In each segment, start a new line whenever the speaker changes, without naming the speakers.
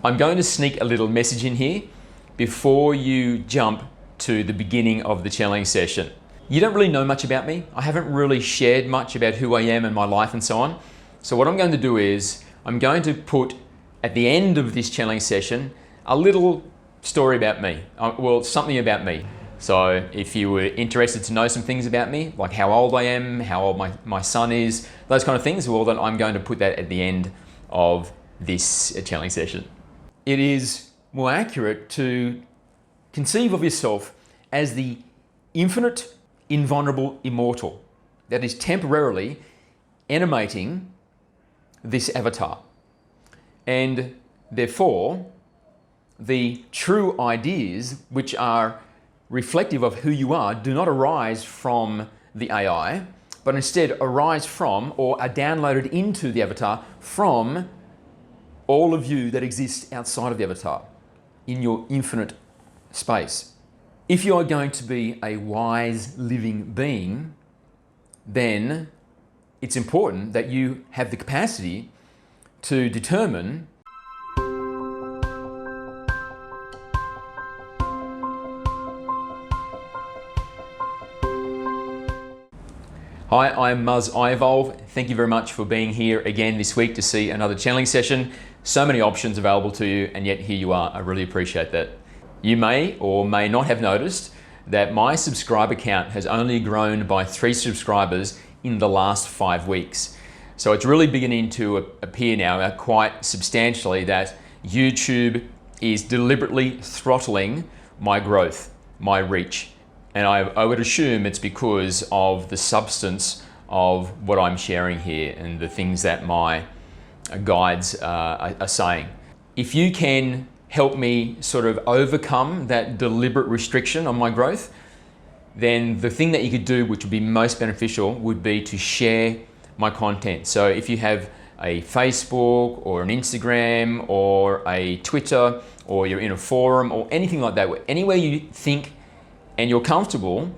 I'm going to sneak a little message in here before you jump to the beginning of the challenge session. You don't really know much about me. I haven't really shared much about who I am and my life and so on. So what I'm going to do is I'm going to put at the end of this challenge session a little story about me. Well, something about me. So if you were interested to know some things about me, like how old I am, how old my son is, those kind of things, well then I'm going to put that at the end of this challenge session. It is more accurate to conceive of yourself as the infinite, invulnerable immortal that is temporarily animating this avatar. And therefore, the true ideas which are reflective of who you are do not arise from the AI, but instead arise from or are downloaded into the avatar from all of you that exists outside of the avatar in your infinite space. If you are going to be a wise living being, then it's important that you have the capacity to determine Hi, I'm Muzz iEvolv. Thank you very much for being here again this week to see another channeling session. So many options available to you, and yet here you are. I really appreciate that. You may or may not have noticed that my subscriber count has only grown by 3 subscribers in the last 5 weeks. So it's really beginning to appear now quite substantially that YouTube is deliberately throttling my growth, my reach. And I would assume it's because of the substance of what I'm sharing here and the things that my guides are saying. If you can help me sort of overcome that deliberate restriction on my growth, then the thing that you could do which would be most beneficial would be to share my content. So if you have a Facebook or an Instagram or a Twitter, or you're in a forum or anything like that, anywhere you think and you're comfortable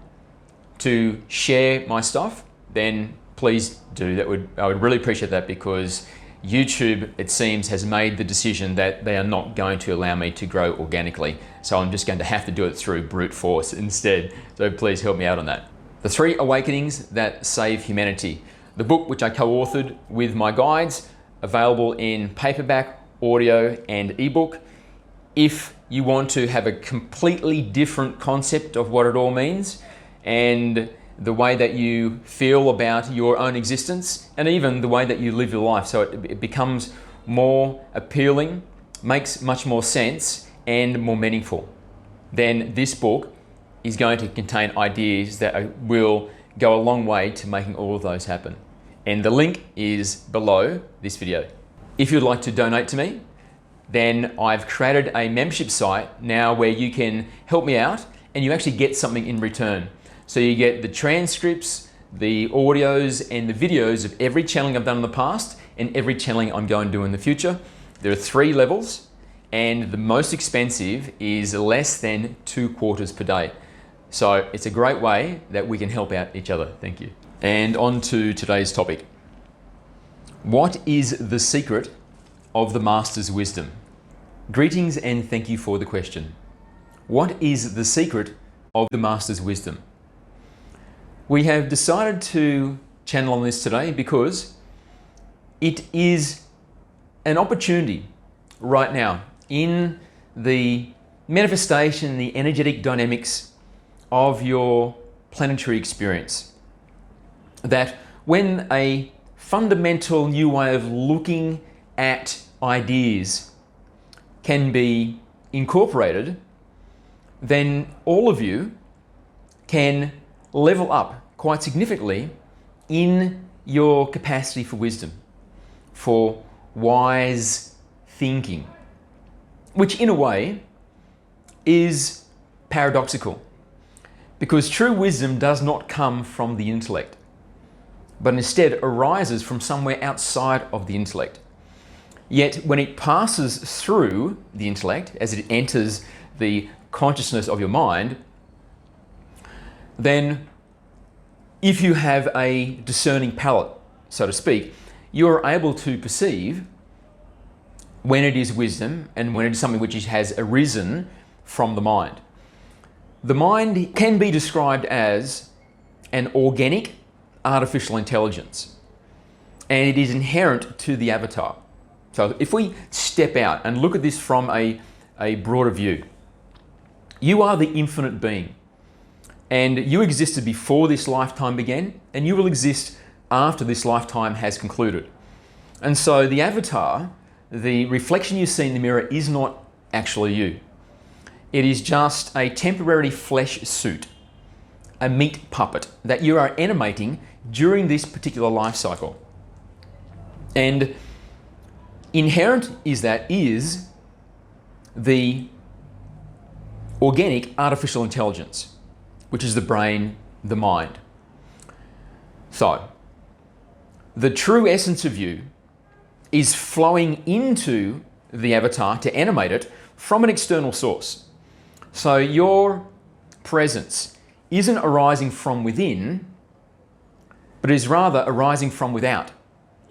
to share my stuff, then please do. I would really appreciate that, because YouTube, it seems, has made the decision that they are not going to allow me to grow organically. So I'm just going to have to do it through brute force instead. So please help me out on that. The 3 Awakenings That Save Humanity. The book which I co-authored with my guides, available in paperback, audio, and ebook. If you want to have a completely different concept of what it all means and the way that you feel about your own existence and even the way that you live your life, so it becomes more appealing, makes much more sense and more meaningful, then this book is going to contain ideas that will go a long way to making all of those happen. And the link is below this video. If you'd like to donate to me, then I've created a membership site now where you can help me out and you actually get something in return. So you get the transcripts, the audios and the videos of every channeling I've done in the past and every channeling I'm going to do in the future. There are 3 levels, and the most expensive is less than 2 quarters per day. So it's a great way that we can help out each other. Thank you. And on to today's topic. What is the secret of the Master's wisdom? Greetings and thank you for the question. What is the secret of the Master's wisdom? We have decided to channel on this today because it is an opportunity right now in the manifestation, the energetic dynamics of your planetary experience, that when a fundamental new way of looking at ideas can be incorporated, then all of you can level up quite significantly in your capacity for wisdom, for wise thinking, which in a way is paradoxical, because true wisdom does not come from the intellect, but instead arises from somewhere outside of the intellect. Yet when it passes through the intellect, as it enters the consciousness of your mind, then if you have a discerning palate, so to speak, you are able to perceive when it is wisdom and when it is something which has arisen from the mind. The mind can be described as an organic artificial intelligence, and it is inherent to the avatar. So if we step out and look at this from a broader view, you are the infinite being, and you existed before this lifetime began, and you will exist after this lifetime has concluded. And so the avatar, the reflection you see in the mirror, is not actually you. It is just a temporary flesh suit, a meat puppet that you are animating during this particular life cycle. And inherent is the organic artificial intelligence, which is the brain, the mind. So, the true essence of you is flowing into the avatar to animate it from an external source. So your presence isn't arising from within, but is rather arising from without.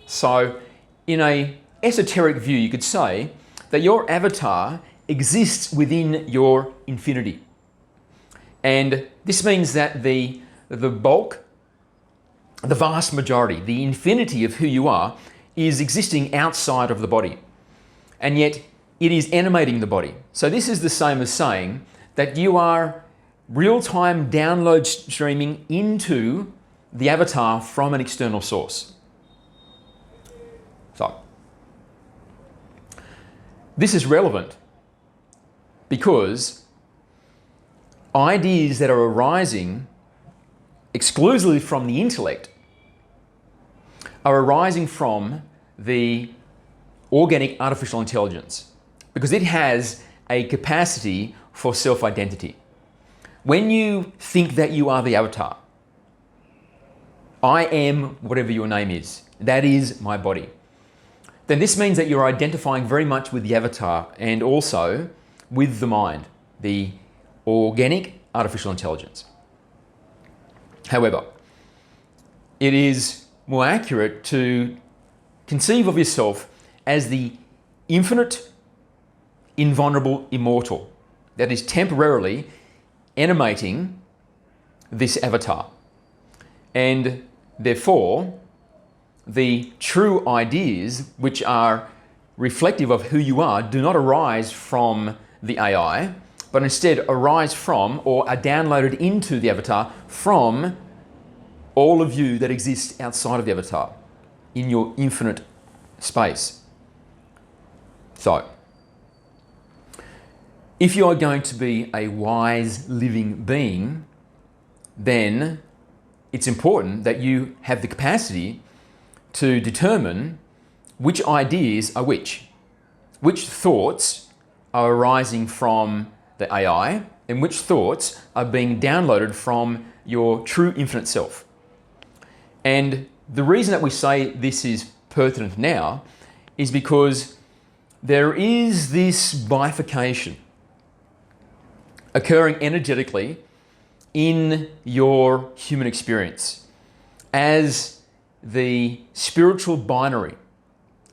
So in an esoteric view, you could say that your avatar exists within your infinity. And this means that the bulk, the vast majority, the infinity of who you are is existing outside of the body. And yet it is animating the body. So this is the same as saying that you are real-time download streaming into the avatar from an external source. So this is relevant because ideas that are arising exclusively from the intellect are arising from the organic artificial intelligence, because it has a capacity for self-identity. When you think that you are the avatar, I am whatever your name is, that is my body, then this means that you're identifying very much with the avatar and also with the mind, the organic artificial intelligence. However, it is more accurate to conceive of yourself as the infinite, invulnerable immortal that is temporarily animating this avatar. And therefore, the true ideas which are reflective of who you are do not arise from the AI, but instead arise from or are downloaded into the avatar from all of you that exists outside of the avatar in your infinite space. So, if you are going to be a wise living being, then it's important that you have the capacity to determine which ideas are which thoughts are arising from the AI and which thoughts are being downloaded from your true infinite self. And the reason that we say this is pertinent now is because there is this bifurcation occurring energetically in your human experience as the spiritual binary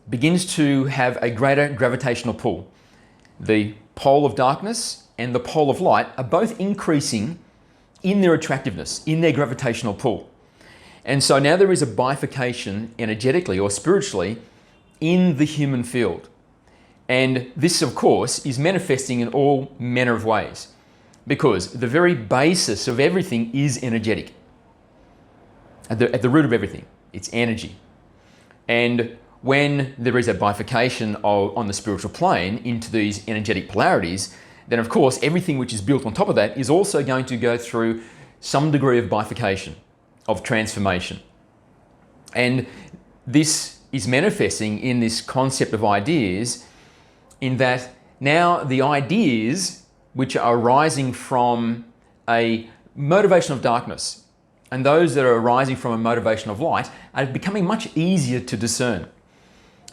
begins to have a greater gravitational pull. The pole of darkness and the pole of light are both increasing in their attractiveness, in their gravitational pull. And so now there is a bifurcation energetically or spiritually in the human field. And this, of course, is manifesting in all manner of ways, because the very basis of everything is energetic. At the root of everything, it's energy. And when there is a bifurcation on the spiritual plane into these energetic polarities, then of course everything which is built on top of that is also going to go through some degree of bifurcation, of transformation. And this is manifesting in this concept of ideas, in that now the ideas which are arising from a motivation of darkness and those that are arising from a motivation of light are becoming much easier to discern.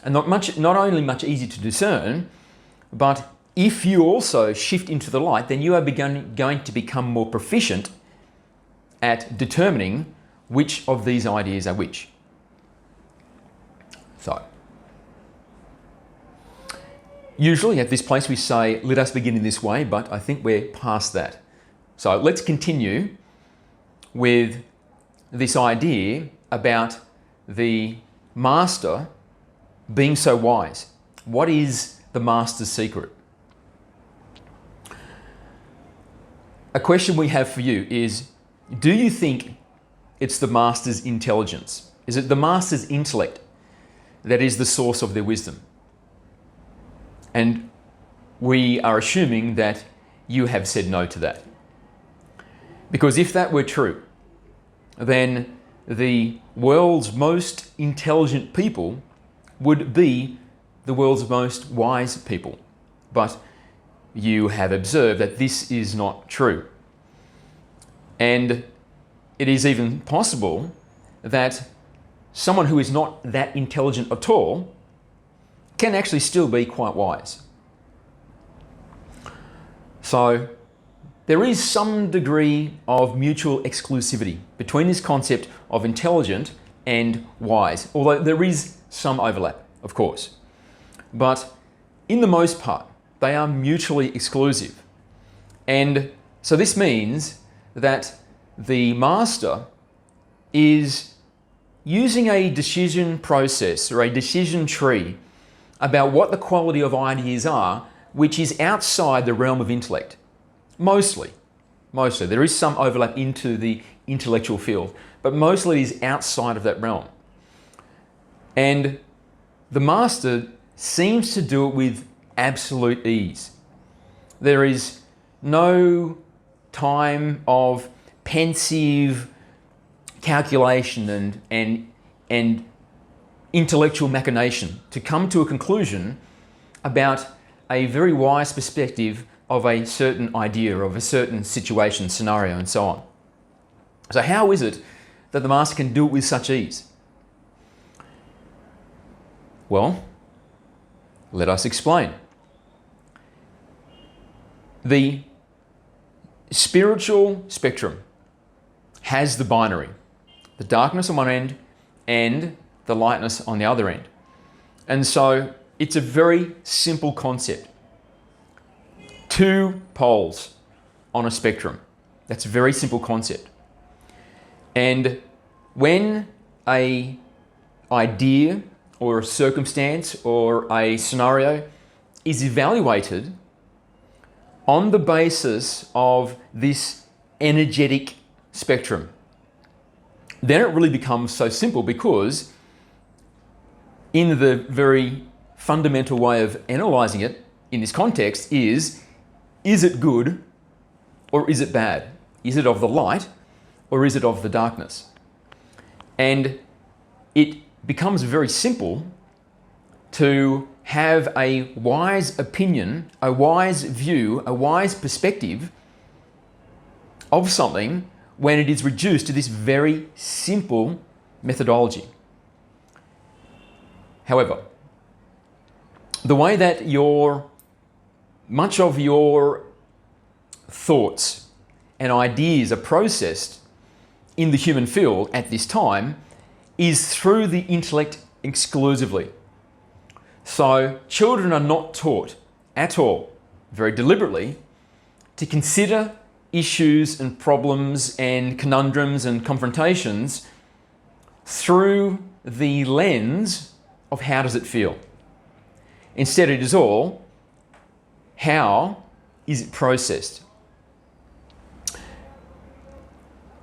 And not only much easier to discern, but if you also shift into the light, then you are going to become more proficient at determining which of these ideas are which. So, Usually at this place we say, let us begin in this way, but I think we're past that. So let's continue with this idea about the master being so wise. What is the master's secret? A question we have for you is, do you think it's the master's intelligence? Is it the master's intellect that is the source of their wisdom? And we are assuming that you have said no to that. Because if that were true, then the world's most intelligent people would be the world's most wise people. But you have observed that this is not true. And it is even possible that someone who is not that intelligent at all can actually still be quite wise. So there is some degree of mutual exclusivity between this concept of intelligent and wise, although there is some overlap, of course. But in the most part, they are mutually exclusive. And so this means that the master is using a decision process or a decision tree about what the quality of ideas are, which is outside the realm of intellect. Mostly. There is some overlap into the intellectual field, but mostly it is outside of that realm. And the master seems to do it with absolute ease. There is no time of pensive calculation and intellectual machination to come to a conclusion about a very wise perspective of a certain idea, of a certain situation, scenario, and so on. So how is it that the master can do it with such ease? Well, let us explain. The spiritual spectrum has the binary, the darkness on one end and the lightness on the other end. And so it's a very simple concept. Two poles on a spectrum. That's a very simple concept. And when an idea or a circumstance or a scenario is evaluated on the basis of this energetic spectrum, then it really becomes so simple, because in the very fundamental way of analysing it in this context is it good or is it bad? Is it of the light or is it of the darkness? And it becomes very simple to have a wise opinion, a wise view, a wise perspective of something when it is reduced to this very simple methodology. However, the way that much of your thoughts and ideas are processed in the human field at this time is through the intellect exclusively. So children are not taught at all, very deliberately, to consider issues and problems and conundrums and confrontations through the lens of how does it feel. Instead, it is all, how is it processed?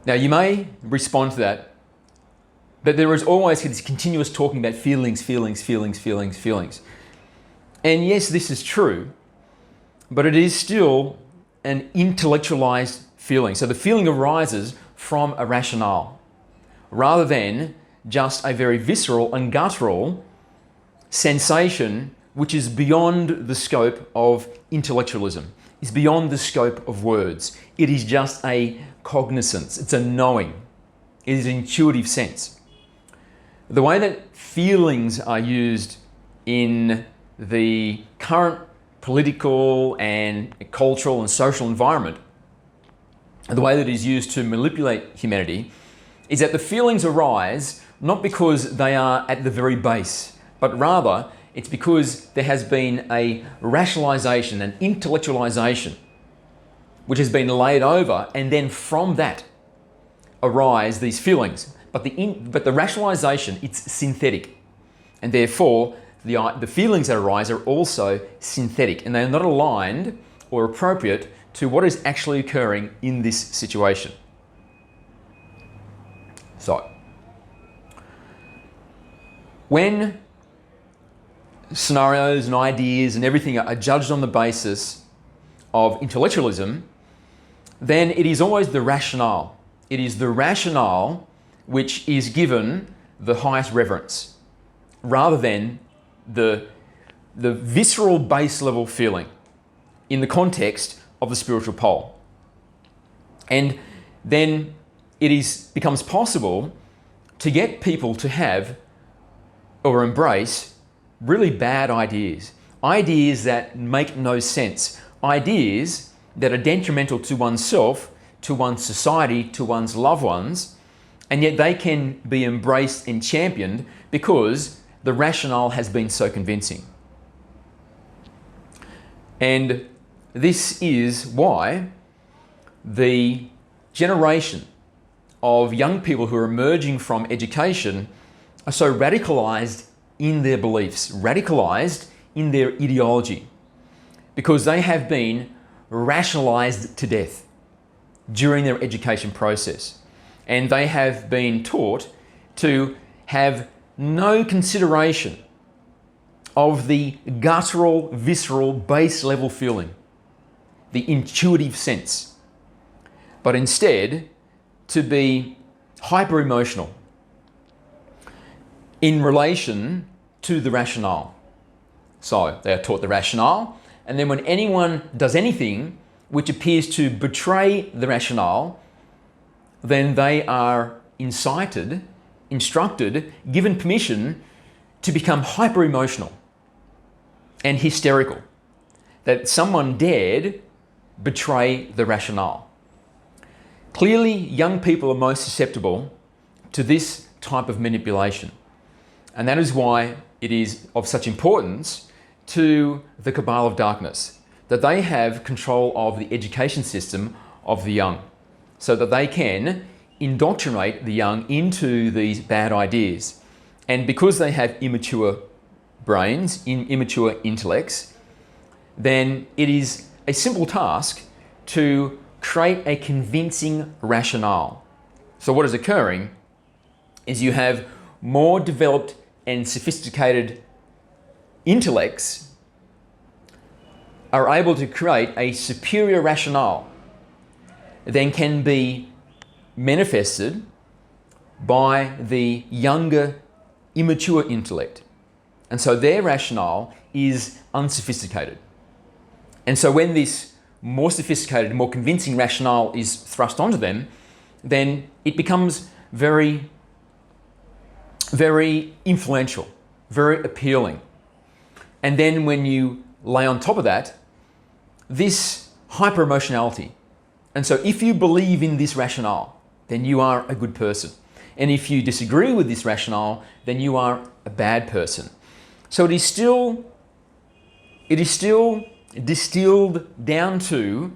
Now, you may respond to that, but there is always this continuous talking about feelings. And yes, this is true, but it is still an intellectualized feeling. So the feeling arises from a rationale, rather than just a very visceral and guttural sensation which is beyond the scope of intellectualism, is beyond the scope of words. It is just a cognizance, it's a knowing, it is an intuitive sense. The way that feelings are used in the current political and cultural and social environment, the way that it is used to manipulate humanity, is that the feelings arise not because they are at the very base, but rather It's because there has been a rationalization, an intellectualization, which has been laid over, and then from that arise these feelings. But the rationalization, it's synthetic, and therefore the feelings that arise are also synthetic, and they are not aligned or appropriate to what is actually occurring in this situation. So, when scenarios and ideas and everything are judged on the basis of intellectualism, then it is always the rationale. It is the rationale which is given the highest reverence, rather than the visceral base level feeling in the context of the spiritual pole. And then it becomes possible to get people to have or embrace really bad ideas, ideas that make no sense, ideas that are detrimental to oneself, to one's society, to one's loved ones, and yet they can be embraced and championed because the rationale has been so convincing. And this is why the generation of young people who are emerging from education are so radicalized in their beliefs, radicalized in their ideology, because they have been rationalized to death during their education process. And they have been taught to have no consideration of the guttural, visceral, base level feeling, the intuitive sense, but instead to be hyper emotional in relation to the rationale. So they are taught the rationale, and then when anyone does anything which appears to betray the rationale, then they are incited, instructed, given permission to become hyper emotional and hysterical, that someone dared betray the rationale. Clearly, young people are most susceptible to this type of manipulation. And that is why it is of such importance to the cabal of darkness, that they have control of the education system of the young, so that they can indoctrinate the young into these bad ideas. And because they have immature brains, immature intellects, then it is a simple task to create a convincing rationale. So what is occurring is you have more developed and sophisticated intellects are able to create a superior rationale than can be manifested by the younger, immature intellect. And so their rationale is unsophisticated. And so when this more sophisticated, more convincing rationale is thrust onto them, then it becomes very, very influential, very appealing. And then when you lay on top of that, this hyper-emotionality. And so if you believe in this rationale, then you are a good person. And if you disagree with this rationale, then you are a bad person. So it is still distilled down to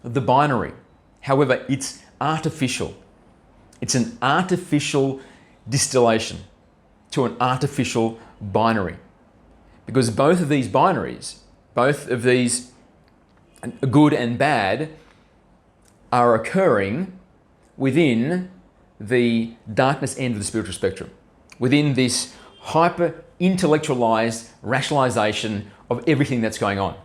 the binary. However, it's artificial. It's an artificial distillation to an artificial binary. Because both of these binaries, both of these good and bad, are occurring within the darkness end of the spiritual spectrum, within this hyper-intellectualized rationalization of everything that's going on,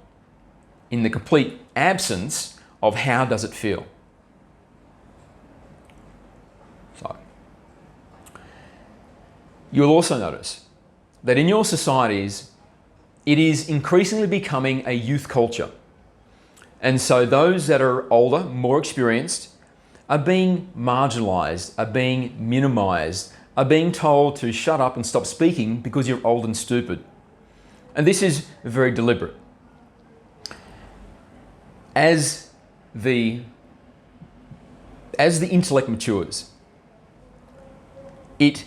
in the complete absence of how does it feel. So, you'll also notice that in your societies, it is increasingly becoming a youth culture. And so those that are older, more experienced, are being marginalized, are being minimized, are being told to shut up and stop speaking because you're old and stupid. And this is very deliberate. As the intellect matures, it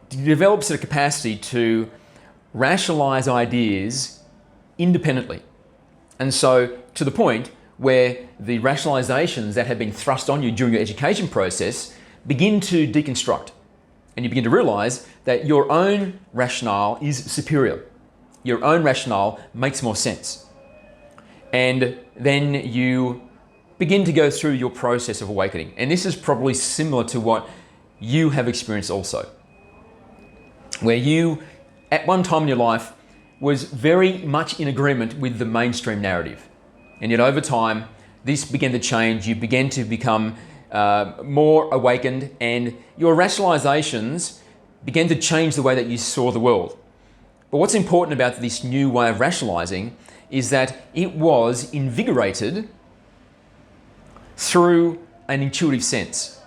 develops a capacity to rationalize ideas independently. And so to the point where the rationalizations that have been thrust on you during your education process begin to deconstruct. And you begin to realize that your own rationale is superior. Your own rationale makes more sense. And then you begin to go through your process of awakening. And this is probably similar to what you have experienced also, where you, at one time in your life, was very much in agreement with the mainstream narrative. And yet over time, this began to change. You began to become more awakened, and your rationalizations began to change the way that you saw the world. But what's important about this new way of rationalizing is that it was invigorated through an intuitive sense.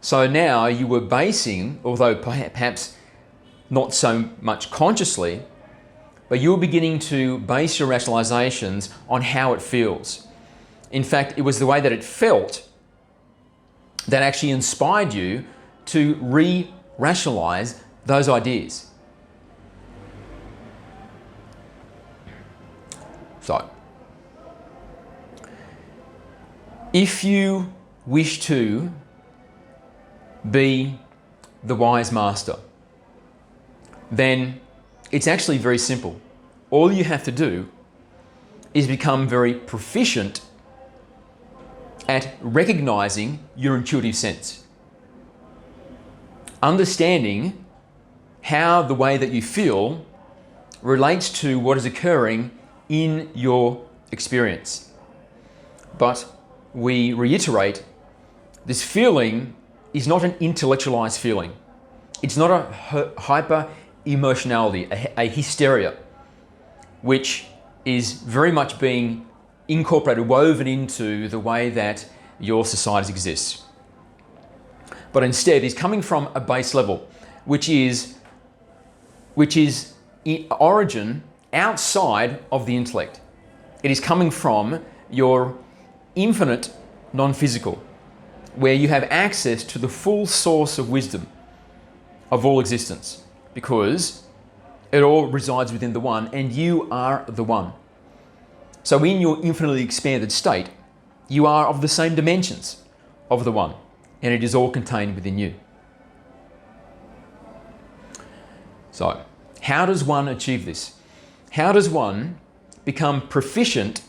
So now you were basing, although perhaps not so much consciously, but you were beginning to base your rationalizations on how it feels. In fact, it was the way that it felt that actually inspired you to re-rationalize those ideas. So, if you wish to be the wise master, then it's actually very simple. All you have to do is become very proficient at recognizing your intuitive sense. Understanding how the way that you feel relates to what is occurring in your experience. But we reiterate, this feeling is not an intellectualized feeling. It's not a hyper emotionality, a hysteria, which is very much being incorporated, woven into the way that your societies exist. But instead is coming from a base level, which is in origin outside of the intellect. It is coming from your infinite non-physical, where you have access to the full source of wisdom of all existence, because it all resides within the one, and you are the one. So in your infinitely expanded state, you are of the same dimensions of the one, and it is all contained within you. So, how does one achieve this? How does one become proficient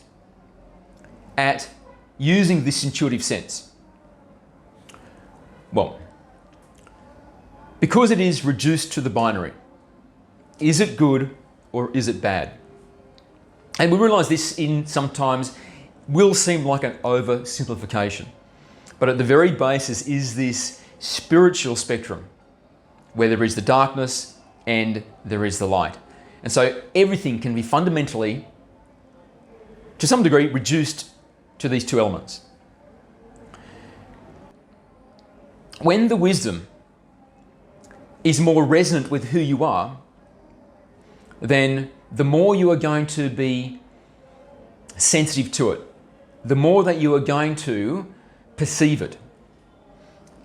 at using this intuitive sense? Well, because it is reduced to the binary. Is it good or is it bad? And we realize this sometimes will seem like an oversimplification, but at the very basis is this spiritual spectrum where there is the darkness and there is the light. And so everything can be fundamentally, to some degree, reduced to these two elements. When the wisdom is more resonant with who you are, then the more you are going to be sensitive to it, the more that you are going to perceive it.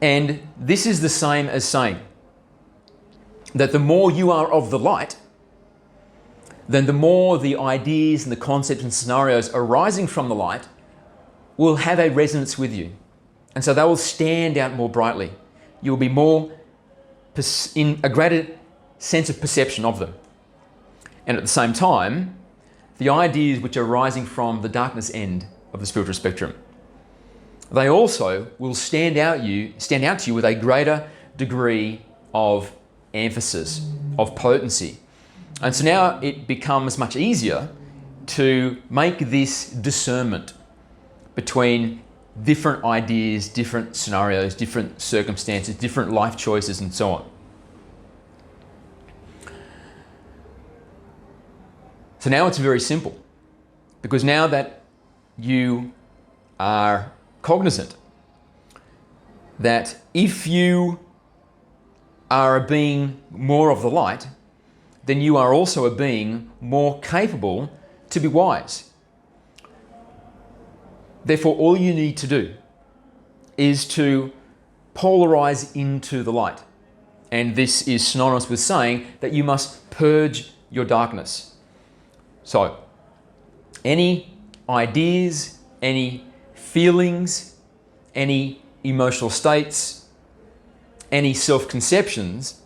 And this is the same as saying that the more you are of the light, then the more the ideas and the concepts and scenarios arising from the light will have a resonance with you. And so they will stand out more brightly. You will be more in a greater sense of perception of them. And at the same time, the ideas which are arising from the darkness end of the spiritual spectrum, they also will stand out to you with a greater degree of emphasis, of potency. And so now it becomes much easier to make this discernment between different ideas, different scenarios, different circumstances, different life choices, and so on. So now it's very simple, because now that you are cognizant that if you are a being more of the light, then you are also a being more capable to be wise. Therefore, all you need to do is to polarize into the light. And this is synonymous with saying that you must purge your darkness. So, any ideas, any feelings, any emotional states, any self-conceptions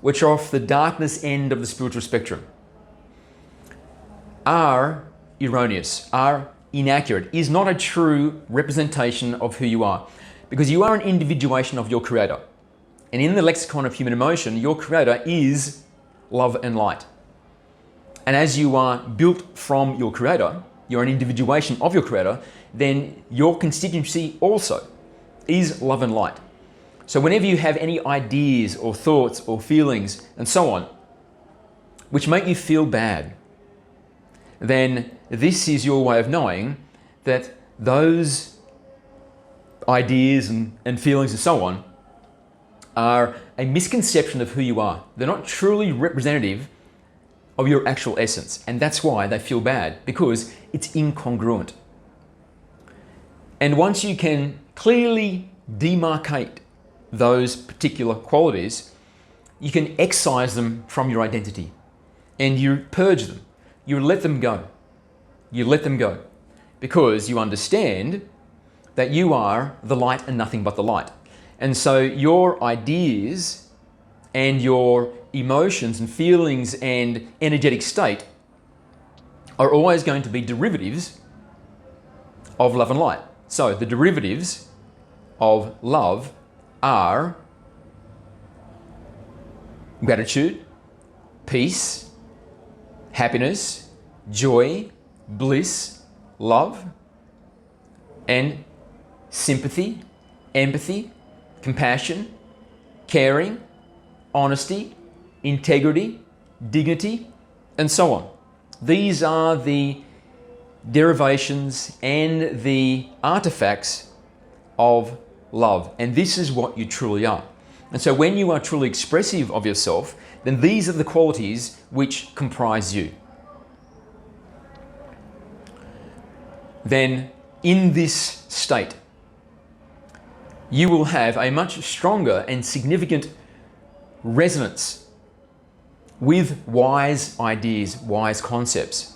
which are off the darkness end of the spiritual spectrum are erroneous, are inaccurate, is not a true representation of who you are, because you are an individuation of your Creator. And in the lexicon of human emotion, your Creator is love and light. And as you are built from your Creator, you're an individuation of your Creator, then your constituency also is love and light. So whenever you have any ideas or thoughts or feelings and so on, which make you feel bad, then this is your way of knowing that those ideas and feelings and so on are a misconception of who you are. They're not truly representative of your actual essence. And that's why they feel bad, because it's incongruent. And once you can clearly demarcate those particular qualities, you can excise them from your identity and you purge them. You let them go. You let them go because you understand that you are the light and nothing but the light. And so your ideas and your emotions and feelings and energetic state are always going to be derivatives of love and light. So the derivatives of love are gratitude, peace, happiness, joy, bliss, love, and sympathy, empathy, compassion, caring, honesty, integrity, dignity, and so on. These are the derivations and the artifacts of love. And this is what you truly are. And so when you are truly expressive of yourself, then these are the qualities which comprise you. Then in this state, you will have a much stronger and significant resonance with wise ideas, wise concepts.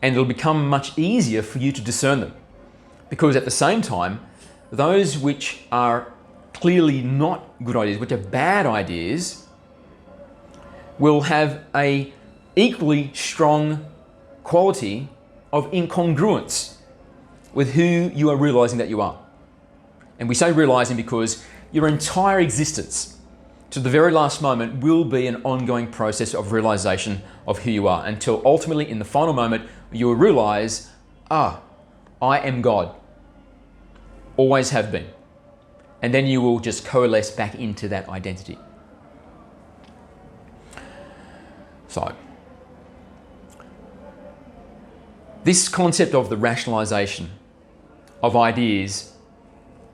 And it'll become much easier for you to discern them. Because at the same time, those which are clearly not good ideas, which are bad ideas, will have a equally strong quality of incongruence with who you are realizing that you are. And we say realizing because your entire existence to the very last moment will be an ongoing process of realization of who you are, until ultimately in the final moment you will realize, I am God. Always have been. And then you will just coalesce back into that identity. So, this concept of the rationalization of ideas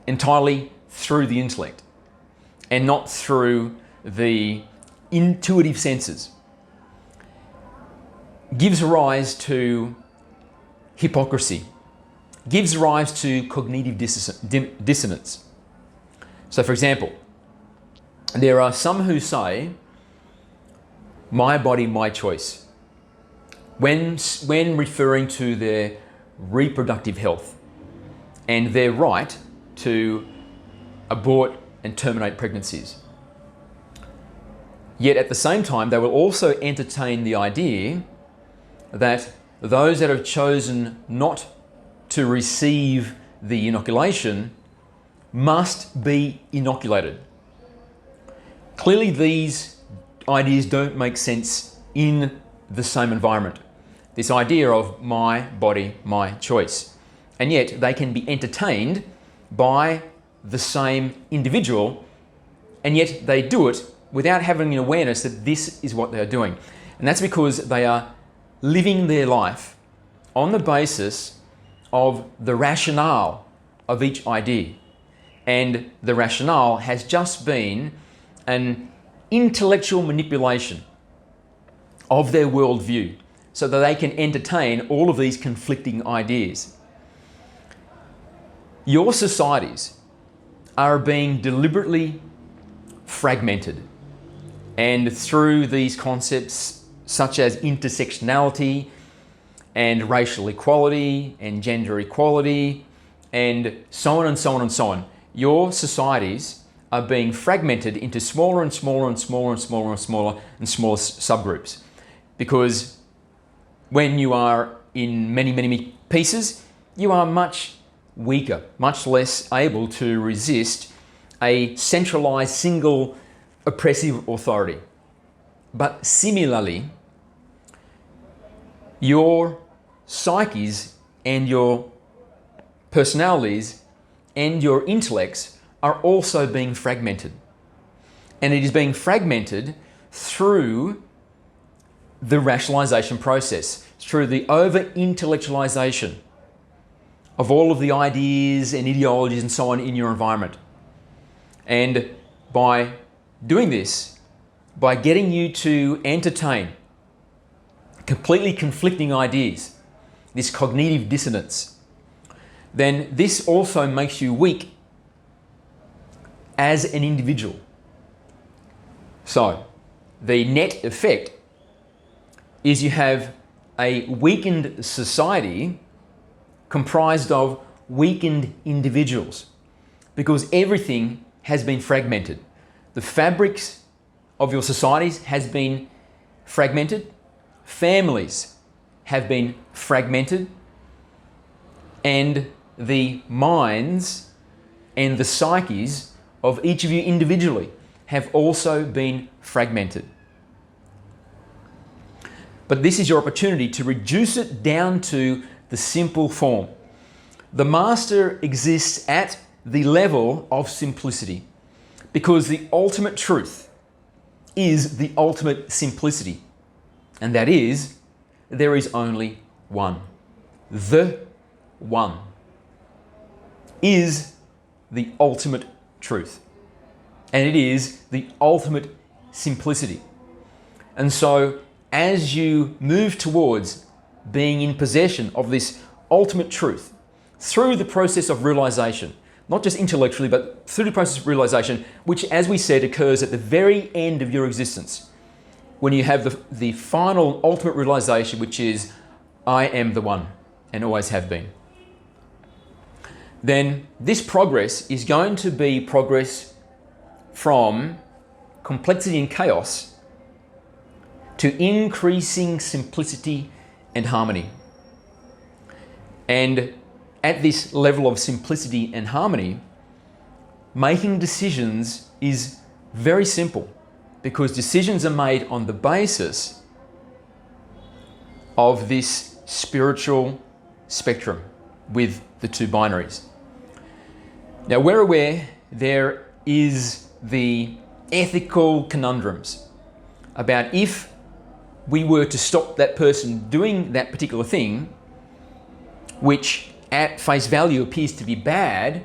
entirely through the intellect and not through the intuitive senses gives rise to hypocrisy, gives rise to cognitive dissonance. So for example, there are some who say, my body, my choice, when referring to their reproductive health and their right to abort and terminate pregnancies. Yet at the same time, they will also entertain the idea that those that have chosen not to receive the inoculation must be inoculated. Clearly, these ideas don't make sense in the same environment. This idea of my body, my choice. And yet they can be entertained by the same individual, and yet they do it without having an awareness that this is what they are doing. And that's because they are living their life on the basis of the rationale of each idea. And the rationale has just been an intellectual manipulation of their worldview so that they can entertain all of these conflicting ideas. Your societies are being deliberately fragmented, and through these concepts such as intersectionality and racial equality and gender equality and so on and so on and so on. Your societies are being fragmented into smaller and smaller and smaller and smaller and smaller and smaller subgroups. Because when you are in many, many pieces, you are much weaker, much less able to resist a centralized, single, oppressive authority. But similarly, your psyches and your personalities and your intellects are also being fragmented. And it is being fragmented through the rationalization process, through the over-intellectualization of all of the ideas and ideologies and so on in your environment. And by doing this, by getting you to entertain completely conflicting ideas, this cognitive dissonance, then this also makes you weak as an individual. So the net effect is you have a weakened society comprised of weakened individuals, because everything has been fragmented. The fabrics of your societies has been fragmented. Families have been fragmented, and the minds and the psyches of each of you individually have also been fragmented. But this is your opportunity to reduce it down to the simple form. The master exists at the level of simplicity, because the ultimate truth is the ultimate simplicity. And that is, there is only one. The one is the ultimate truth. And it is the ultimate simplicity. And so, as you move towards being in possession of this ultimate truth through the process of realization, not just intellectually, but through the process of realization, which, as we said, occurs at the very end of your existence, when you have the final ultimate realization, which is, I am the one and always have been. Then this progress is going to be progress from complexity and chaos to increasing simplicity and harmony. And at this level of simplicity and harmony, making decisions is very simple, because decisions are made on the basis of this spiritual spectrum with the two binaries. Now, we're aware there is the ethical conundrums about if we were to stop that person doing that particular thing, which at face value appears to be bad,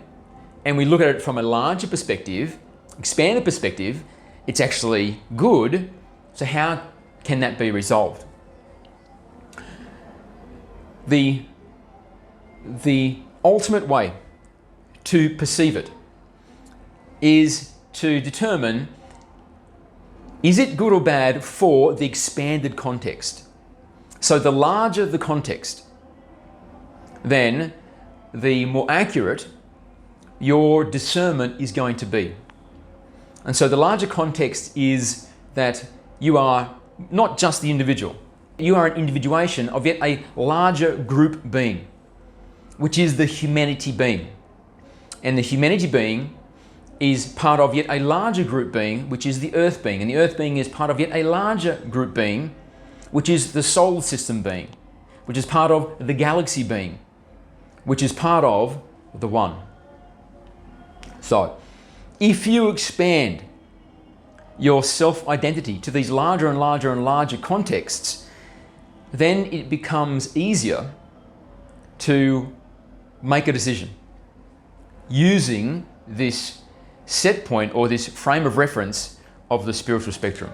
and we look at it from a larger perspective, expanded perspective, it's actually good. So how can that be resolved? The ultimate way to perceive it is to determine, is it good or bad for the expanded context? So the larger the context, then the more accurate your discernment is going to be. And so the larger context is that you are not just the individual. You are an individuation of yet a larger group being, which is the humanity being. And the humanity being is part of yet a larger group being, which is the earth being. And the earth being is part of yet a larger group being, which is the solar system being, which is part of the galaxy being, which is part of the one. So, if you expand your self-identity to these larger and larger and larger contexts, then it becomes easier to make a decision using this set point or this frame of reference of the spiritual spectrum.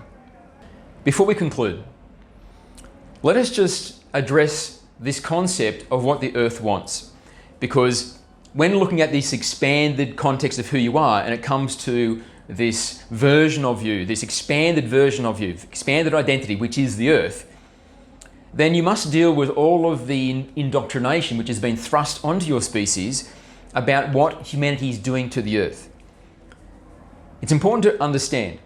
Before we conclude, let us just address this concept of what the earth wants, because when looking at this expanded context of who you are, and it comes to this version of you, this expanded version of you, expanded identity, which is the earth, then you must deal with all of the indoctrination which has been thrust onto your species about what humanity is doing to the earth. It's important to understand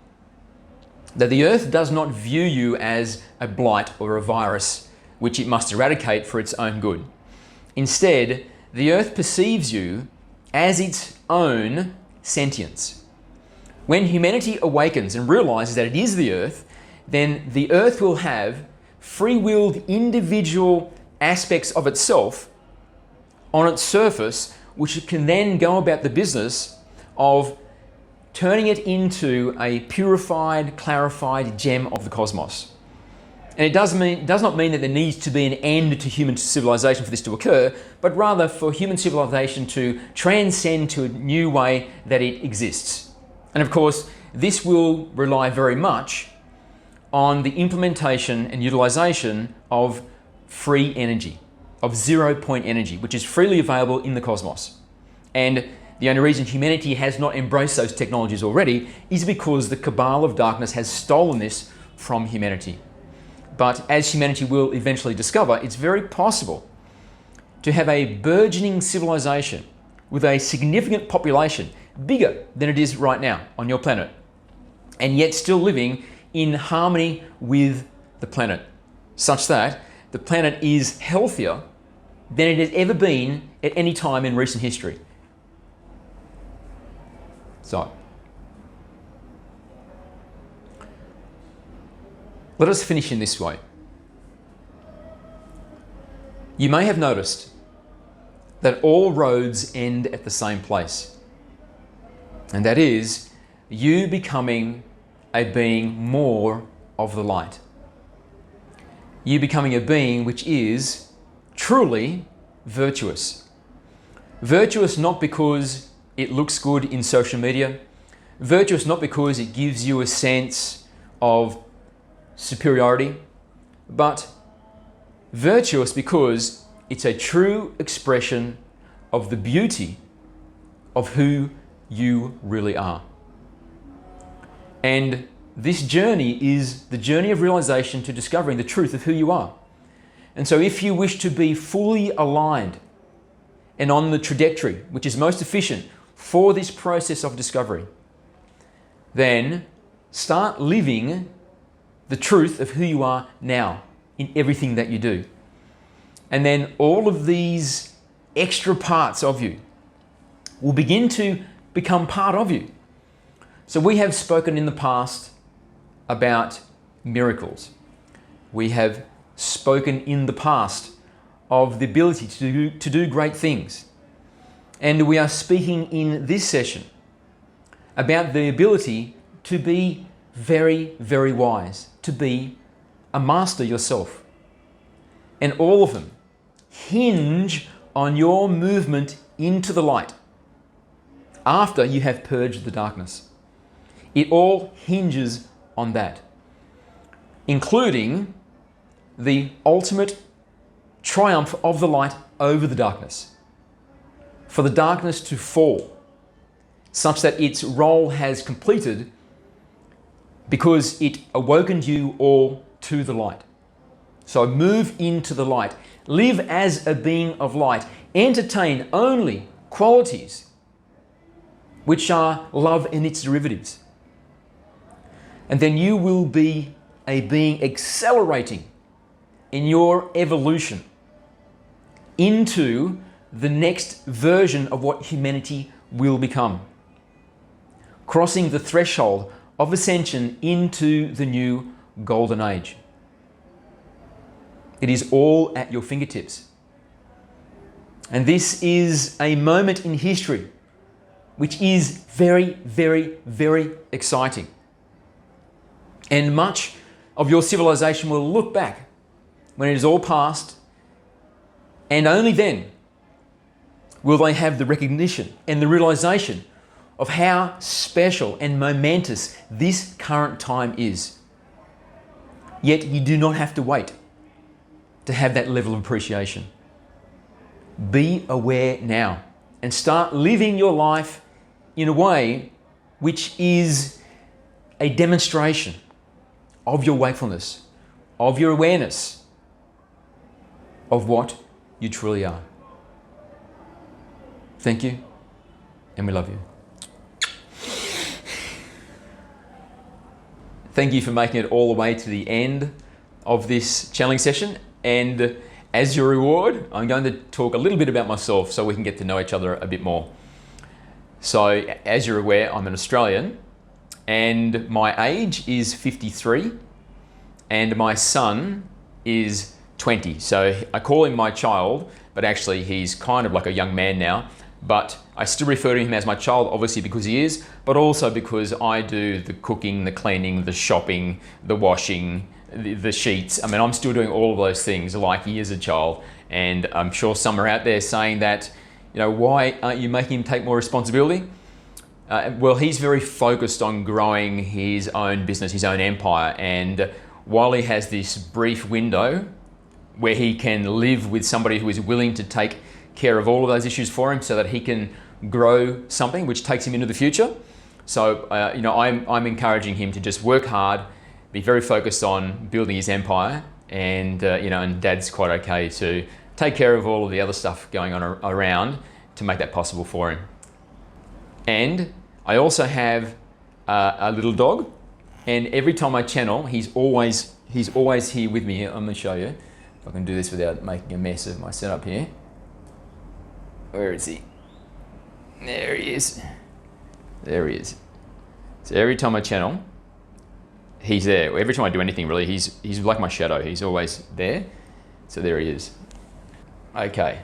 that the earth does not view you as a blight or a virus which it must eradicate for its own good. Instead, the earth perceives you as its own sentience. When humanity awakens and realizes that it is the earth, then the earth will have free-willed individual aspects of itself on its surface, which it can then go about the business of turning it into a purified, clarified gem of the cosmos. And it does not mean that there needs to be an end to human civilization for this to occur, but rather for human civilization to transcend to a new way that it exists. And of course, this will rely very much on the implementation and utilization of free energy, of zero-point energy, which is freely available in the cosmos. And the only reason humanity has not embraced those technologies already is because the cabal of darkness has stolen this from humanity. But as humanity will eventually discover, it's very possible to have a burgeoning civilization with a significant population, bigger than it is right now on your planet, and yet still living in harmony with the planet, such that the planet is healthier than it has ever been at any time in recent history. So, let us finish in this way. You may have noticed that all roads end at the same place, and that is you becoming a being more of the light. You becoming a being which is truly virtuous. Virtuous not because it looks good in social media, virtuous not because it gives you a sense of superiority, but virtuous because it's a true expression of the beauty of who you really are. And this journey is the journey of realization to discovering the truth of who you are. And so if you wish to be fully aligned and on the trajectory which is most efficient for this process of discovery, then start living the truth of who you are now in everything that you do. And then all of these extra parts of you will begin to become part of you. So we have spoken in the past about miracles. We have spoken in the past of the ability to do great things. And we are speaking in this session about the ability to be very, very wise, to be a master yourself. And all of them hinge on your movement into the light after you have purged the darkness. It all hinges on that, including the ultimate triumph of the light over the darkness. For the darkness to fall such that its role has completed because it awakened you all to the light. So move into the light. Live as a being of light. Entertain only qualities which are love and its derivatives. And then you will be a being accelerating in your evolution into the next version of what humanity will become, crossing the threshold of ascension into the new golden age. It is all at your fingertips. And this is a moment in history which is very, very, very exciting. And much of your civilization will look back when it is all past, and only then will they have the recognition and the realization of how special and momentous this current time is. Yet you do not have to wait to have that level of appreciation. Be aware now and start living your life in a way which is a demonstration of your wakefulness, of your awareness of what you truly are. Thank you, and we love you. Thank you for making it all the way to the end of this channeling session. And as your reward, I'm going to talk a little bit about myself so we can get to know each other a bit more. So as you're aware, I'm an Australian and my age is 53 and my son is 20. So I call him my child, but actually he's kind of like a young man now. But I still refer to him as my child, obviously because he is, but also because I do the cooking, the cleaning, the shopping, the washing, the sheets. I mean, I'm still doing all of those things like he is a child. And I'm sure some are out there saying that, you know, why aren't you making him take more responsibility? Well, he's very focused on growing his own business, his own empire. And while he has this brief window where he can live with somebody who is willing to take care of all of those issues for him so that he can grow something which takes him into the future. So, you know, I'm encouraging him to just work hard, be very focused on building his empire, and, you know, and Dad's quite okay to take care of all of the other stuff going on around to make that possible for him. And I also have a little dog, and every time I channel, he's always here with me. I'm going to show you if I can do this without making a mess of my setup here. Where is he? There he is. There he is. So every time I channel, he's there. Every time I do anything, really, he's like my shadow. He's always there. So there he is. Okay.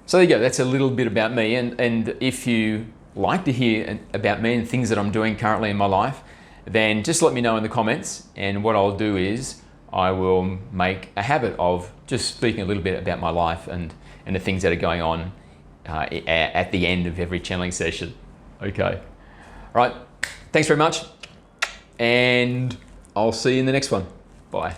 So there you go. That's a little bit about me. And if you like to hear about me and things that I'm doing currently in my life, then just let me know in the comments. And what I'll do is I will make a habit of just speaking a little bit about my life and the things that are going on at the end of every channeling session. Okay. All right. Thanks very much. And I'll see you in the next one. Bye.